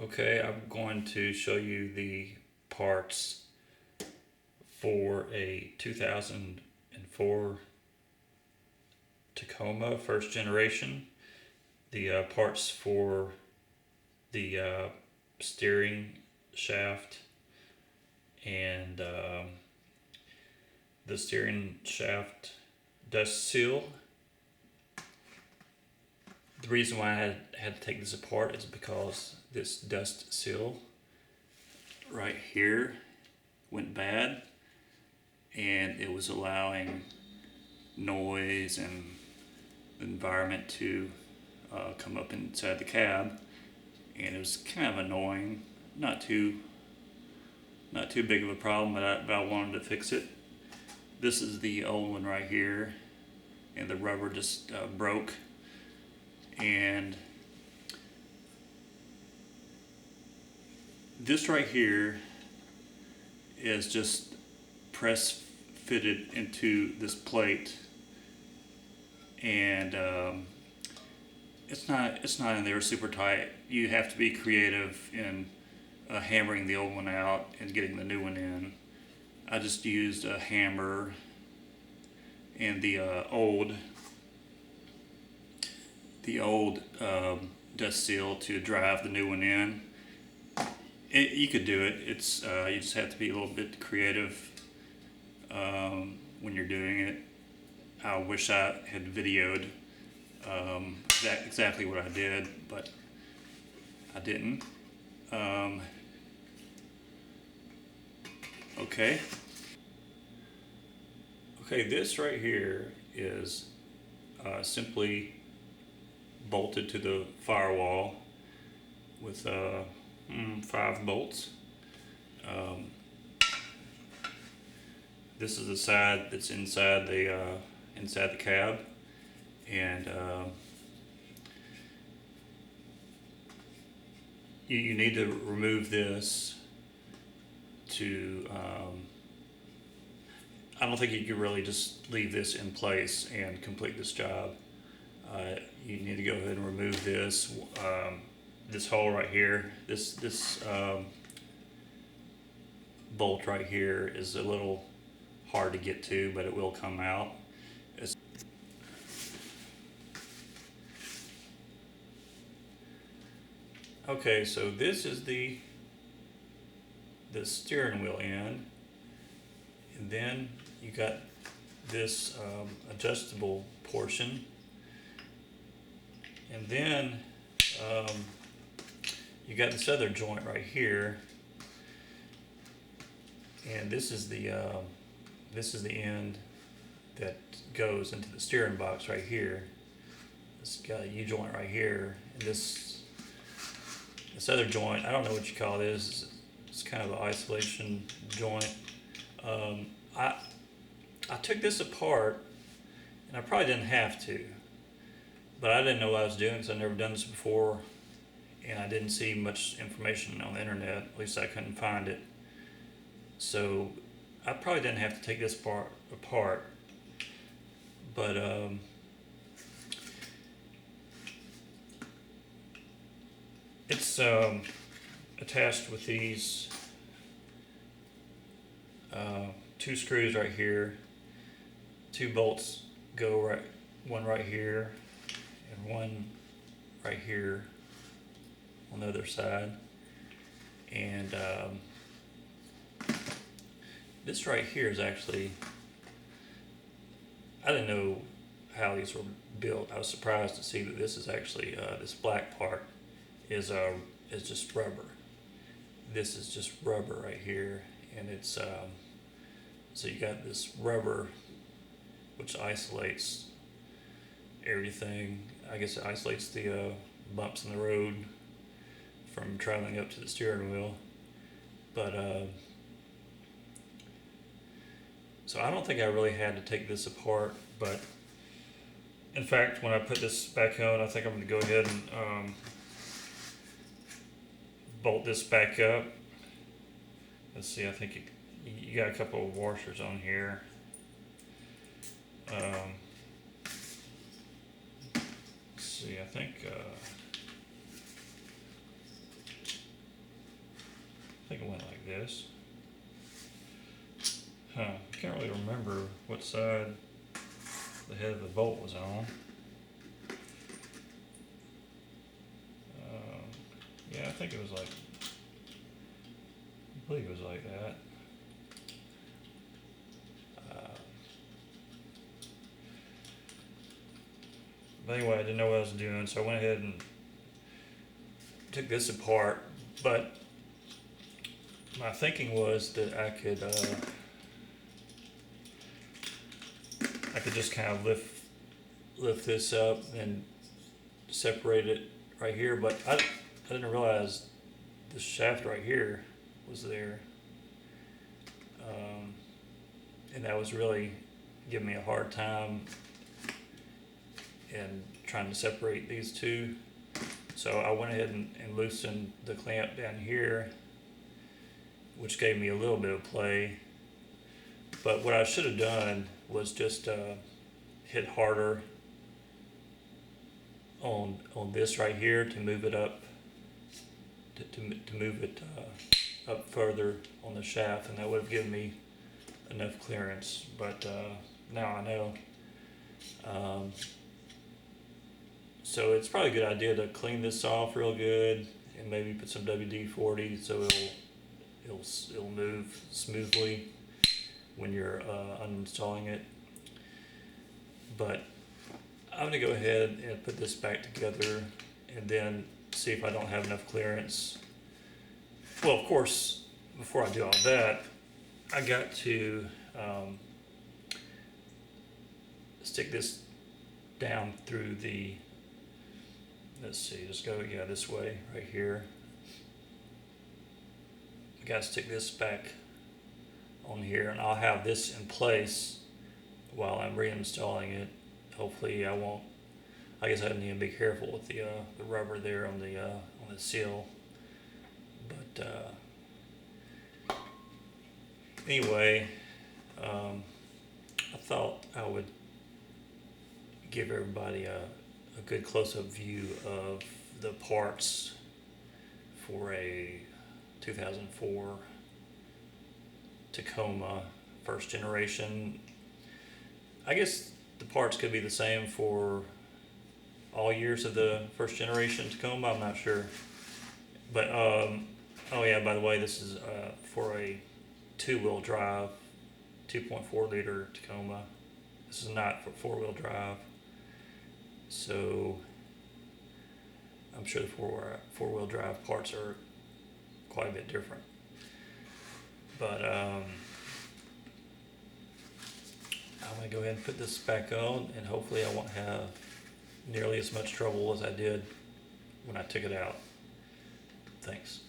Okay, I'm going to show you the parts for a 2004 Tacoma first generation. The parts for the steering shaft and the steering shaft dust seal. The reason why I had to take this apart is because this dust seal right here went bad, and it was allowing noise and environment to come up inside the cab, and it was kind of annoying. Not too big of a problem, but I wanted to fix it. This is the old one right here, and the rubber just broke. And this right here is just press fitted into this plate, and it's not in there super tight. You have to be creative in hammering the old one out and getting the new one in. I just used a hammer and the old dust seal to drive the new one in. You could do it. It's you just have to be a little bit creative when you're doing it. I wish I had videoed exactly what I did, but I didn't. Okay. Okay, this right here is simply bolted to the firewall with 5 bolts. This is the side that's inside the cab, and you need to remove this to. I don't think you can really just leave this in place and complete this job. You need to go ahead and remove this. This hole right here, this bolt right here is a little hard to get to, but it will come out. Okay, so this is the steering wheel end, and then you got this adjustable portion, and then you got this other joint right here, and this is the end that goes into the steering box right here. This got a U joint right here, and this other joint, I don't know what you call this. It's kind of an isolation joint. I took this apart, and I probably didn't have to, but I didn't know what I was doing because I've never done this before, and I didn't see much information on the internet. At least I couldn't find it. So I probably didn't have to take this part apart, but it's attached with these 2 screws right here. 2 bolts go right, one right here and one right here on the other side, and this right here is actually, I didn't know how these were built. I was surprised to see that this is actually this black part is just rubber. This is just rubber right here, and it's so you got this rubber which isolates everything. I guess it isolates the bumps in the road from traveling up to the steering wheel. But so I don't think I really had to take this apart, but in fact, when I put this back on, I think I'm going to go ahead and bolt this back up. Let's see, I think you got a couple of washers on here. Let's see, I think I think it went like this. I can't really remember what side the head of the bolt was on. Yeah, I think it was like, I believe it was like that. But anyway, I didn't know what I was doing, so I went ahead and took this apart. But my thinking was that I could just kind of lift this up and separate it right here. But I didn't realize the shaft right here was there, and that was really giving me a hard time in trying to separate these two. So I went ahead and loosened the clamp down here, which gave me a little bit of play. But what I should have done was just hit harder on this right here to move it up, to move it up further on the shaft, and that would have given me enough clearance. But now I know. So it's probably a good idea to clean this off real good and maybe put some WD-40 so it'll move smoothly when you're uninstalling it. But I'm gonna go ahead and put this back together and then see if I don't have enough clearance. Well, of course, before I do all that, I got to stick this down through the, let's see, just go, yeah, this way, right here. I gotta stick this back on here, and I'll have this in place while I'm reinstalling it. Hopefully I won't, I guess I need to be careful with the rubber there on the seal. But anyway, I thought I would give everybody a good close-up view of the parts for a 2004 Tacoma first generation. I guess the parts could be the same for all years of the first generation Tacoma, I'm not sure. But oh yeah, by the way, this is for a two-wheel drive 2.4 liter Tacoma. This is not for four-wheel drive. So I'm sure the four-wheel drive parts are quite a bit different. But I'm going to go ahead and put this back on, and hopefully I won't have nearly as much trouble as I did when I took it out. Thanks.